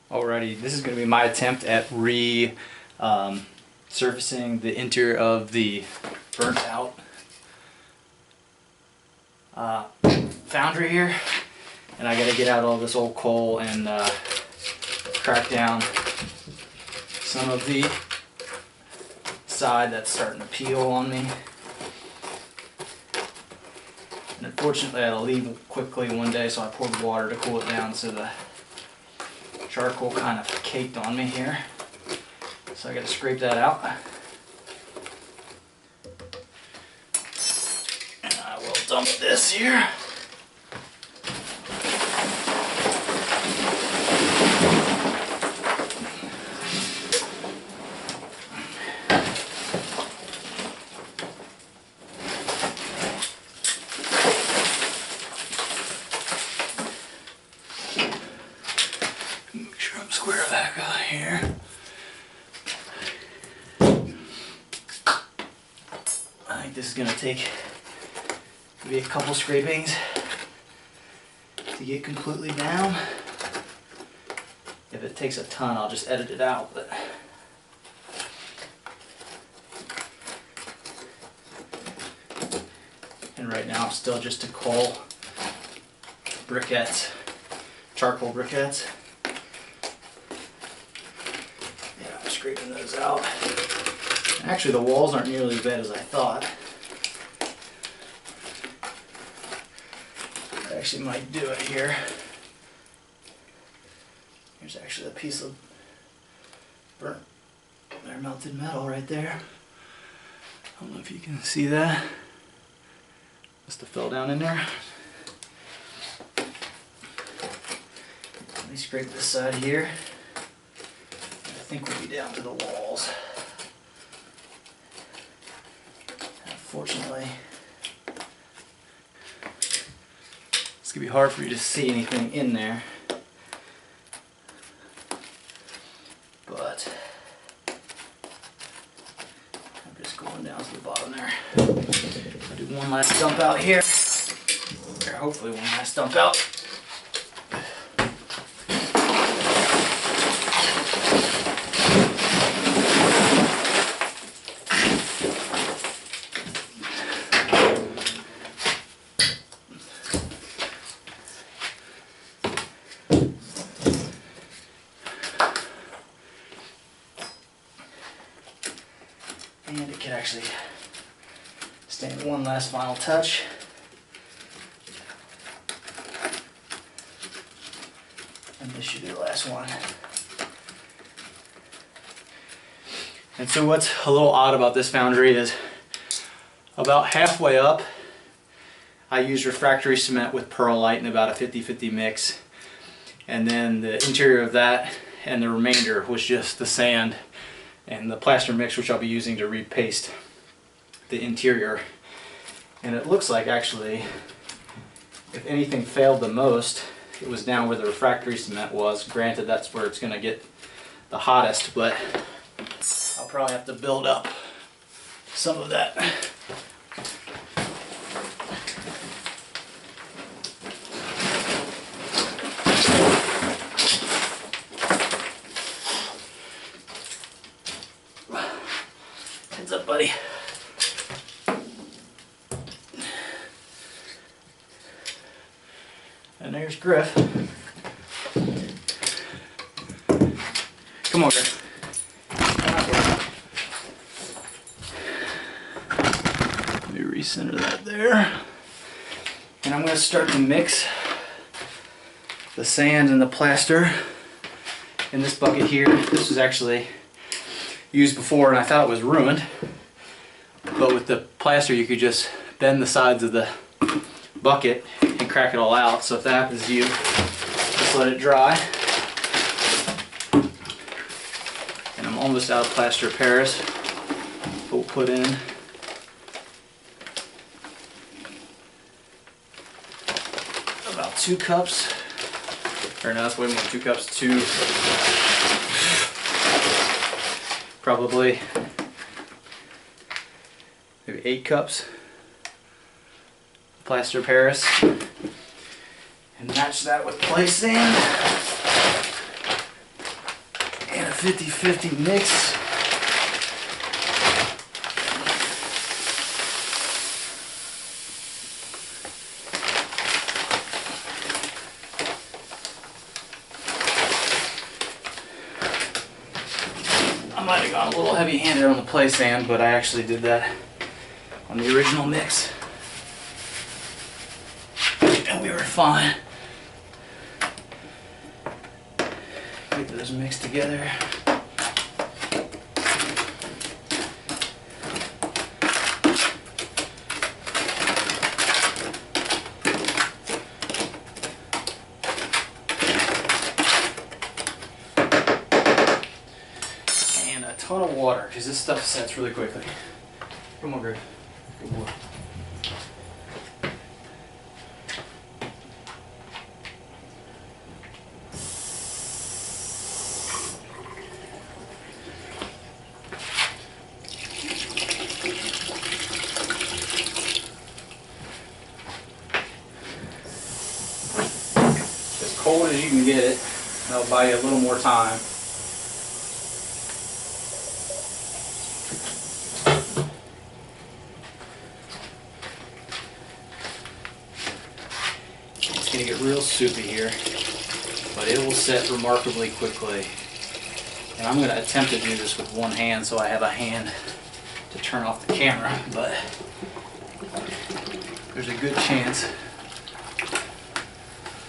Alrighty, this is going to be my attempt at surfacing the interior of the burnt out foundry here, and I got to get out all this old coal and crack down some of the side that's starting to peel on me. And unfortunately I had to leave quickly one day, so I poured water to cool it down, so the charcoal kind of caked on me here. So I got to scrape that out. And I will dump this here. Make sure I'm square back out here. I think this is going to take maybe a couple scrapings to get completely down. If it takes a ton, I'll just edit it out. But and right now I'm still just a coal briquettes, charcoal briquettes. Yeah, I'm scraping those out. Actually, the walls aren't nearly as bad as I thought. I actually might do it here. Here's actually a piece of burnt or melted metal right there. I don't know if you can see that. Must have fell down in there. Let me scrape this side here. I think we'll be down to the walls. Unfortunately, it's going to be hard for you to see anything in there, but I'm just going down to the bottom there. I'll do one last dump out here, or hopefully one last dump out. And it can actually stand one last final touch. And this should be the last one. And so what's a little odd about this foundry is about halfway up I used refractory cement with perlite in about a 50-50 mix. And then the interior of that and the remainder was just the sand and the plaster mix, which I'll be using to repaste the interior. And it looks like, actually, if anything failed the most, it was down where the refractory cement was. Granted, that's where it's going to get the hottest, but I'll probably have to build up some of that. Heads up, buddy. And there's Griff. Come on, Griff. Let me recenter that there. And I'm going to start to mix the sand and the plaster in this bucket here. This was actually used before and I thought it was ruined, but with the plaster you could just bend the sides of the bucket and crack it all out. So if that happens to you, just let it dry. And I'm almost out of plaster of Paris, but we'll put in about 2 cups, or no, that's way more than 2 cups, probably maybe 8 cups plaster of Paris, and match that with play sand. 50-50 mix. I might have gone a little heavy-handed on the play sand, but I actually did that on the original mix. And we were fine. Get those mixed together. And a ton of water, because this stuff sets really quickly. Come on, Griff. Good boy. As cold as you can get it. That'll buy you a little more time. It's going to get real soupy here, but it will set remarkably quickly. And I'm going to attempt to do this with one hand so I have a hand to turn off the camera, but there's a good chance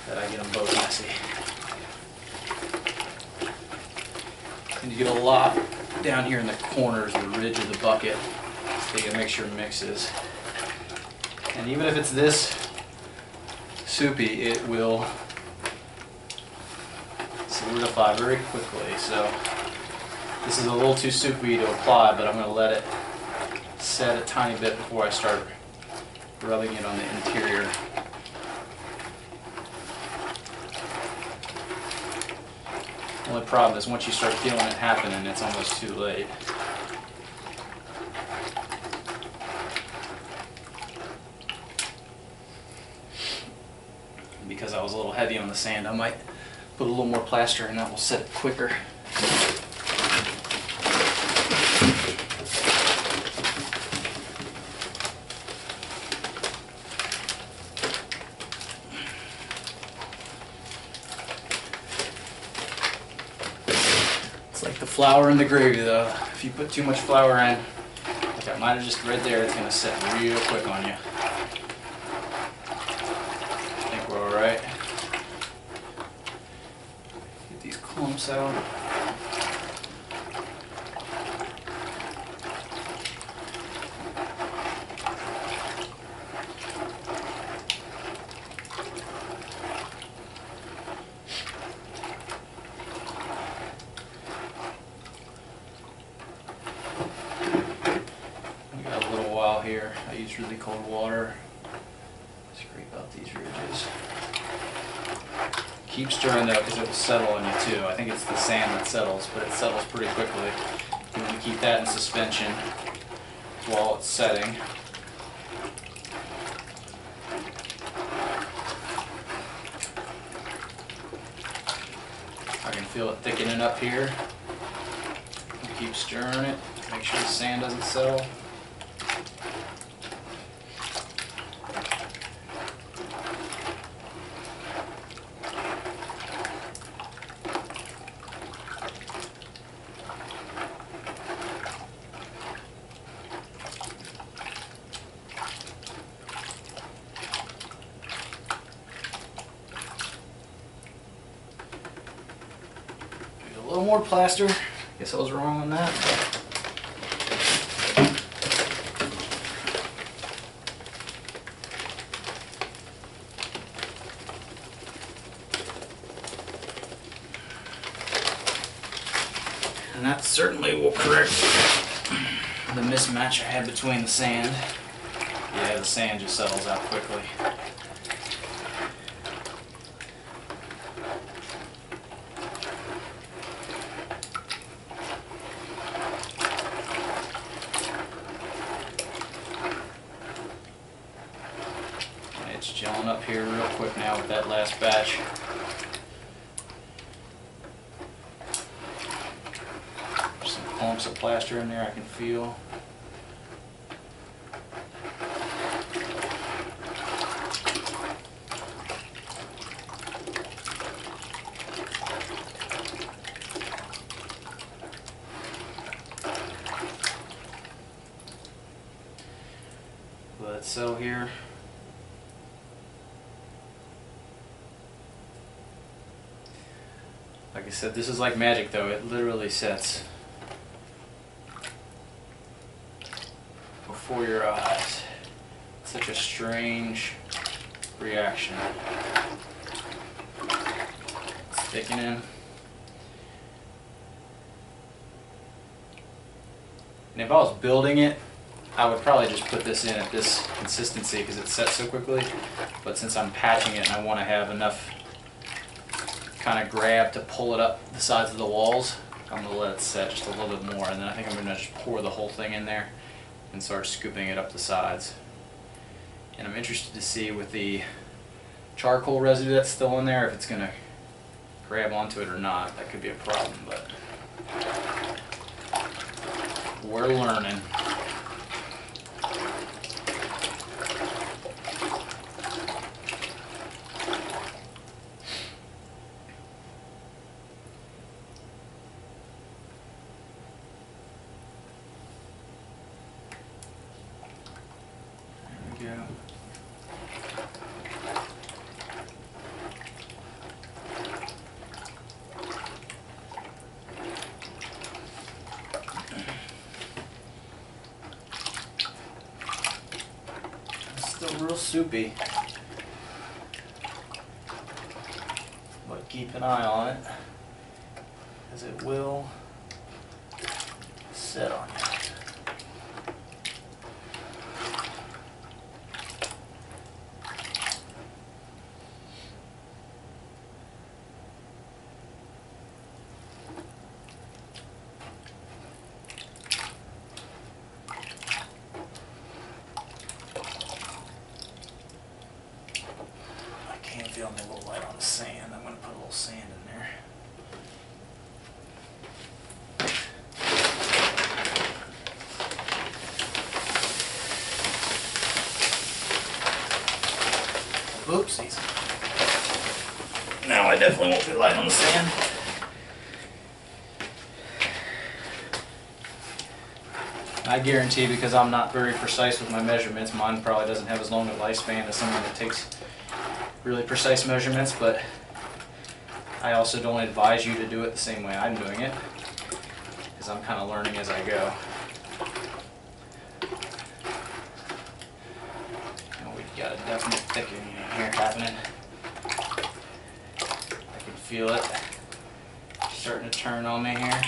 that I get them both messy. And you get a lot down here in the corners, the ridge of the bucket, so you can make sure it mixes. And even if it's this soupy, it will solidify very quickly. So this is a little too soupy to apply, but I'm going to let it set a tiny bit before I start rubbing it on the interior. The only problem is once you start feeling it happening, it's almost too late. Because I was a little heavy on the sand, I might put a little more plaster and that will set it quicker. It's like the flour in the gravy though. If you put too much flour in, like I might have just right there, it's going to set real quick on you. Alright, get these clumps out. We got a little while here. I use really cold water. Scrape out these ridges. Keep stirring though, because it will settle on you too. I think it's the sand that settles, but it settles pretty quickly. You want to keep that in suspension while it's setting. I can feel it thickening up here. Keep stirring it. Make sure the sand doesn't settle. A little more plaster. Guess I was wrong on that. And that certainly will correct the mismatch I had between the sand. Yeah, the sand just settles out quickly. It's gelling up here real quick now with that last batch. chunks of plaster in there I can feel. Let it settle here. Like I said, this is like magic though, it literally sets before your eyes. It's such a strange reaction. It's thickening. And if I was building it, I would probably just put this in at this consistency because it sets so quickly. But since I'm patching it and I want to have enough kind of grab to pull it up the sides of the walls, I'm going to let it set just a little bit more, and then I think I'm going to just pour the whole thing in there and start scooping it up the sides. And I'm interested to see with the charcoal residue that's still in there if it's going to grab onto it or not. That could be a problem, but we're learning. Yeah. It's still real soupy, but keep an eye on it, as it will set on you. Feeling a little light on the sand. I'm going to put a little sand in there. Oopsies. Now I definitely won't put light on the sand. I guarantee, because I'm not very precise with my measurements, mine probably doesn't have as long a lifespan as someone that takes really precise measurements, but I also don't advise you to do it the same way I'm doing it, because I'm kind of learning as I go. And we've got a definite thickening in here happening. I can feel it starting to turn on me here.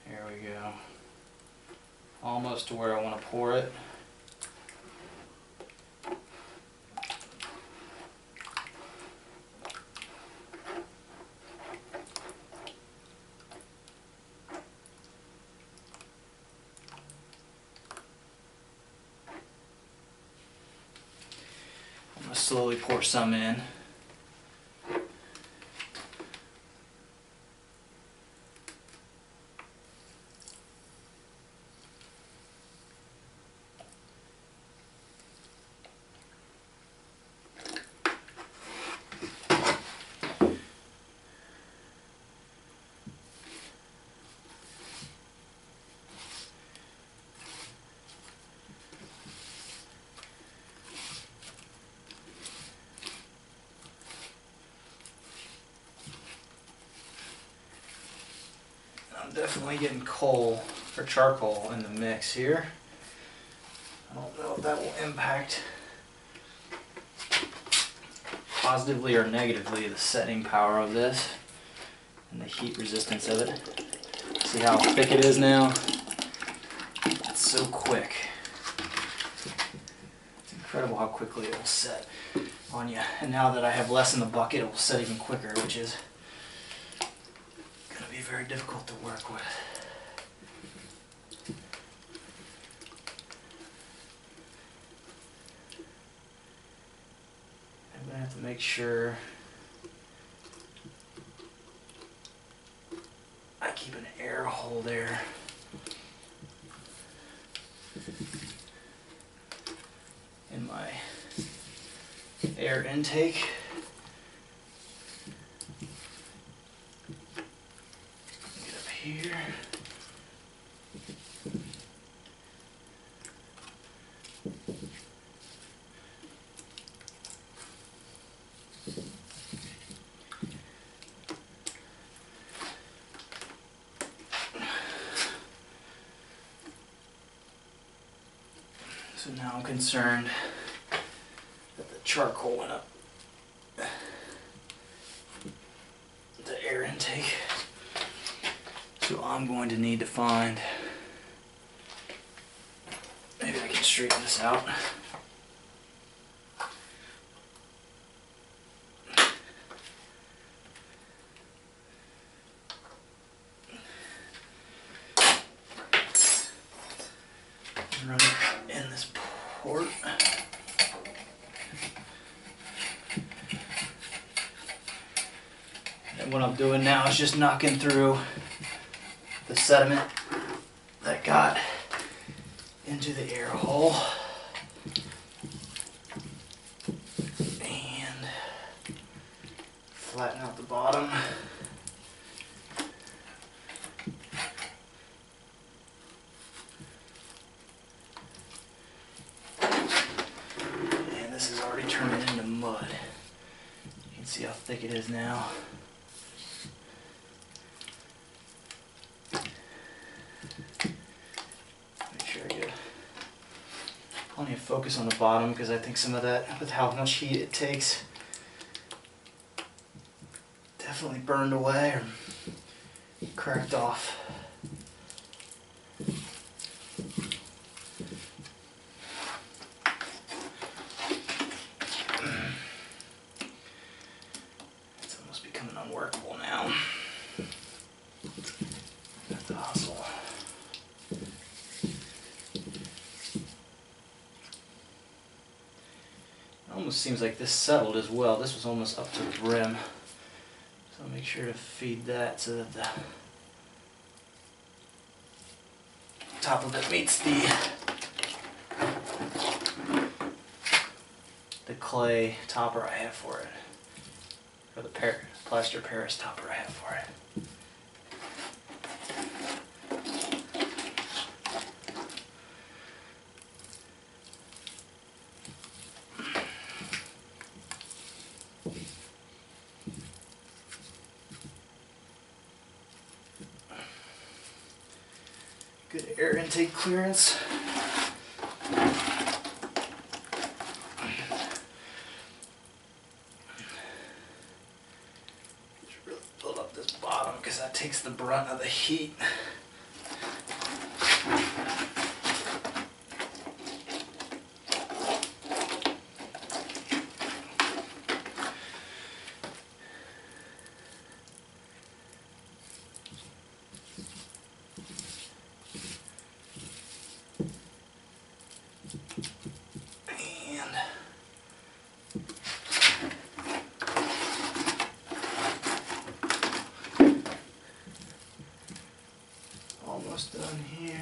There we go. Almost to where I want to pour it. I'm going to slowly pour some in. I'm definitely getting coal or charcoal in the mix here. I don't know if that will impact positively or negatively the setting power of this and the heat resistance of it. See how thick it is now? It's so quick. It's incredible how quickly it will set on you. And now that I have less in the bucket, it will set even quicker, which is going to be very difficult to work with. I'm gonna have to make sure I keep an air hole there. In my air intake. Get up here. So now I'm concerned that the charcoal went up the air intake. So I'm going to need to find, maybe I can straighten this out. Run it in this port. And what I'm doing now is just knocking through the sediment that got into the air hole. And flatten out the bottom. Turning into mud. You can see how thick it is now. Make sure I get plenty of focus on the bottom, because I think some of that, with how much heat it takes, definitely burned away or cracked off. Unworkable now. Have to hustle. It almost seems like this settled as well. This was almost up to the brim. So I'll make sure to feed that so that the top of it meets the clay topper I have for it. Or the plaster Paris topper I have for it. Good air intake clearance. Because that takes the brunt of the heat. Almost done here.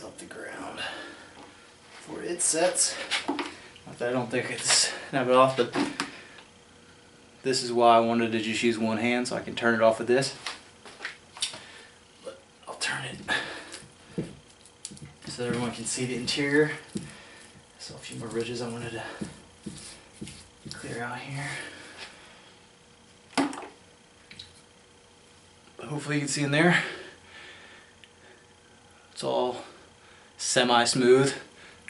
Off the ground before it sets. Not that I don't think it's never off, but this is why I wanted to just use one hand so I can turn it off with this. But I'll turn it so everyone can see the interior. So a few more ridges I wanted to clear out here. Hopefully you can see in there. It's all semi-smooth,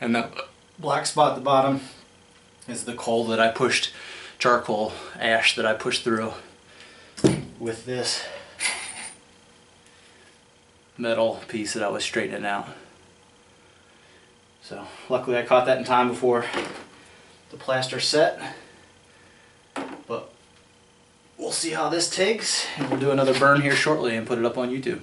and the black spot at the bottom is the coal that I pushed, charcoal ash that I pushed through with this metal piece that I was straightening out. So luckily I caught that in time before the plaster set, but we'll see how this takes, and we'll do another burn here shortly and put it up on YouTube.